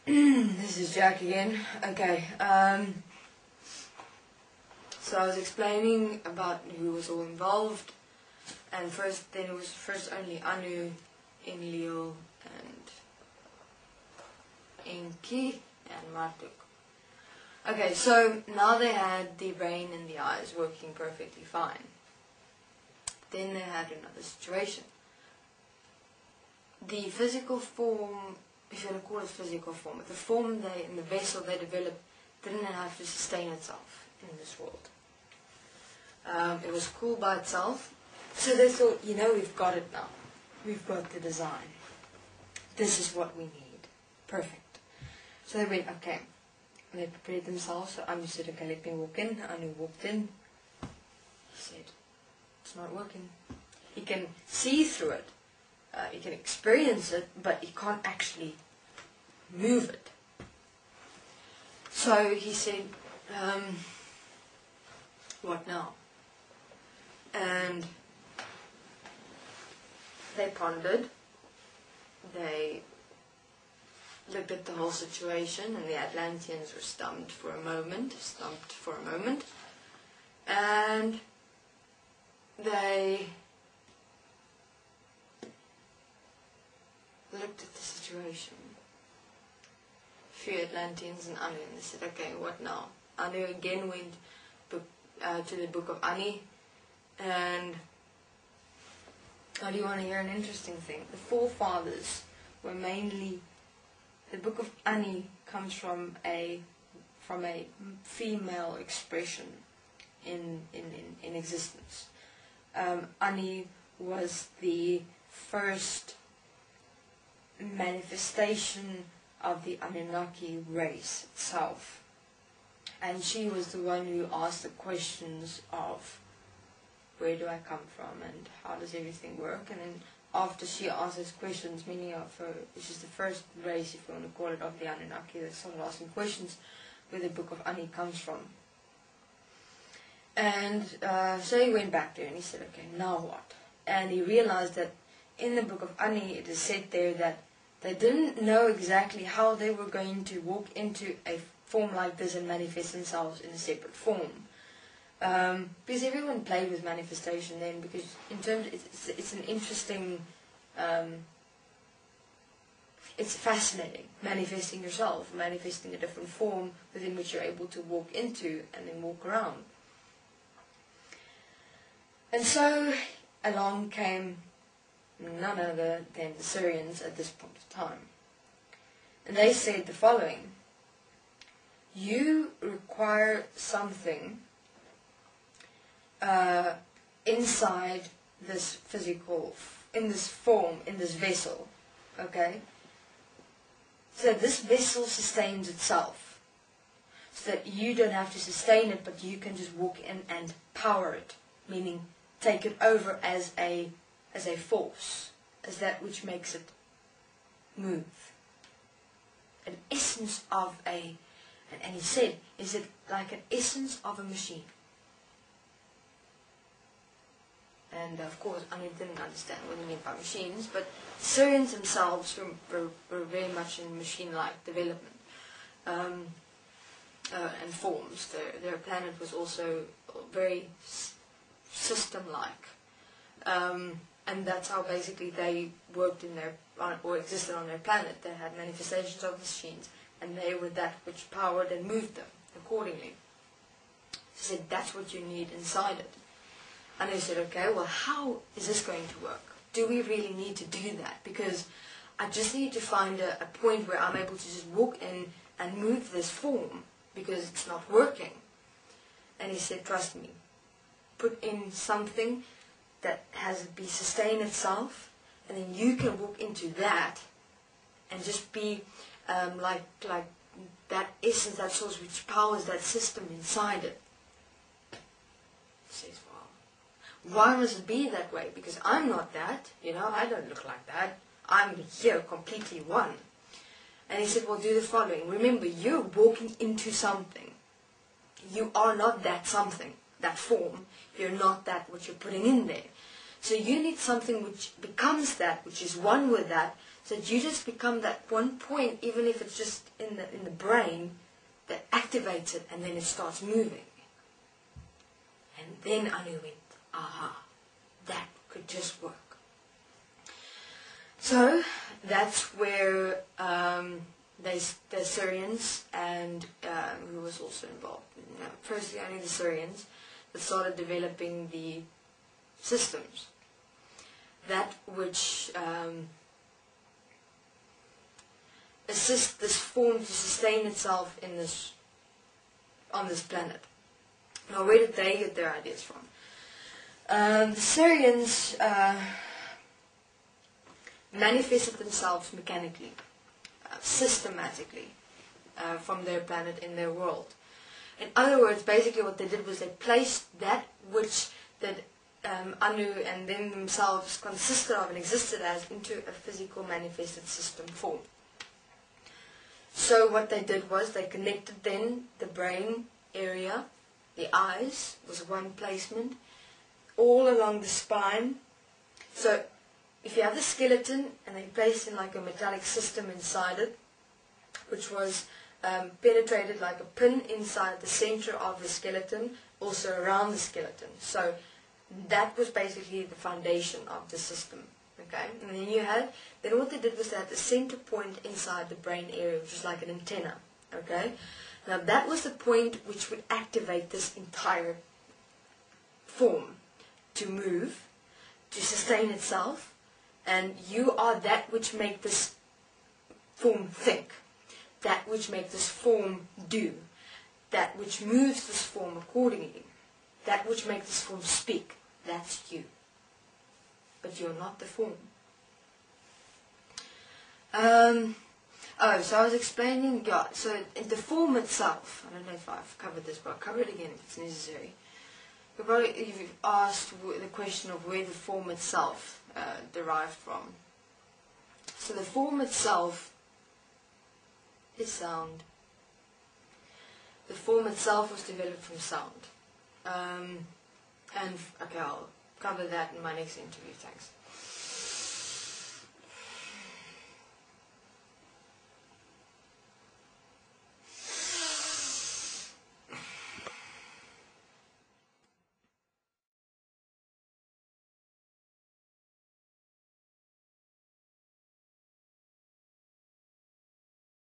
This is Jack again. Okay, so I was explaining about who was all involved, and then it was first only Anu, Enlil, and Enki, and Marduk. Okay, so now they had the brain and the eyes working perfectly fine. Then they had another situation. The physical form, if you want to call it physical form, but the form in the vessel they developed didn't have to sustain itself in this world. It was cool by itself, so they thought, you know, we've got it now. We've got the design. This is what we need. Perfect. So they went, okay. They prepared themselves, so Anu said, okay, let me walk in. Anu walked in. He said, it's not working. He can see through it. He can experience it, but he can't actually move it. So he said, what now? And they pondered. They looked at the whole situation, and the Atlanteans were stumped for a moment, and they looked at the situation. Few Atlanteans and Anu, and they said, okay, what now? Anu again went to the book of Ani, and how do you want to hear an interesting thing? The forefathers were mainly, the book of Ani comes from a female expression in existence. Ani was the first manifestation of the Anunnaki race itself, and she was the one who asked the questions of where do I come from and how does everything work. And then after she asked those questions, many of her, she's the first race, if you want to call it, of the Anunnaki that started asking questions where the book of Ani comes from. And so he went back there and he said, okay, now what? And he realized that in the book of Ani it is said there that they didn't know exactly how they were going to walk into a form like this and manifest themselves in a separate form. Because everyone played with manifestation then, because in terms it's an interesting, it's fascinating, manifesting yourself, manifesting a different form within which you're able to walk into and then walk around. And so along came none other than the Syrians at this point of time. And they said the following: you require something inside this physical, in this form, in this vessel, okay? So that this vessel sustains itself, so that you don't have to sustain it, but you can just walk in and power it, meaning take it over as a force, as that which makes it move. An essence of and he said, is it like an essence of a machine? And of course, I didn't understand what he meant by machines, but Syrians themselves were very much in machine-like development and forms. Their planet was also very system-like. And that's how basically they worked or existed on their planet. They had manifestations of machines, and they were that which powered and moved them accordingly. So he said, that's what you need inside it. And I said, okay, well, how is this going to work? Do we really need to do that? Because I just need to find a point where I'm able to just walk in and move this form, because it's not working. And he said, trust me, put in something that has to sustain itself, and then you can walk into that and just be like that essence, that source which powers that system inside it. He says, well, why must it be that way? Because I'm not that, I don't look like that. I'm here completely one. And he said, well, do the following. Remember, you're walking into something. You are not that something, that form. You're not that what you're putting in there. So you need something which becomes that, which is one with that, so that you just become that one point, even if it's just in the brain, that activates it, and then it starts moving. And then Anu went, aha, that could just work. So that's where the Syrians and who was also involved. Firstly, only the Syrians that started developing the systems, that which assist this form to sustain itself in on this planet. Now, where did they get their ideas from? The Syrians manifested themselves mechanically, systematically, from their planet in their world. In other words, basically what they did was they placed that which that Anu and them themselves consisted of and existed as into a physical manifested system form. So what they did was they connected then the brain area, the eyes was one placement, all along the spine. So if you have the skeleton and they placed in like a metallic system inside it, which was penetrated like a pin inside the center of the skeleton, also around the skeleton. So that was basically the foundation of the system. Okay, and then what they did was they had the center point inside the brain area, which was like an antenna. Okay, now that was the point which would activate this entire form to move, to sustain itself, and you are that which make this form think, that which make this form do, that which moves this form accordingly, that which makes this form speak. That's you. But you're not the form. So I was explaining, so the form itself, I don't know if I've covered this, but I'll cover it again if it's necessary. You've asked the question of where the form itself derived from. So the form itself is sound. The form itself was developed from sound. Okay, I'll cover that in my next interview. Thanks.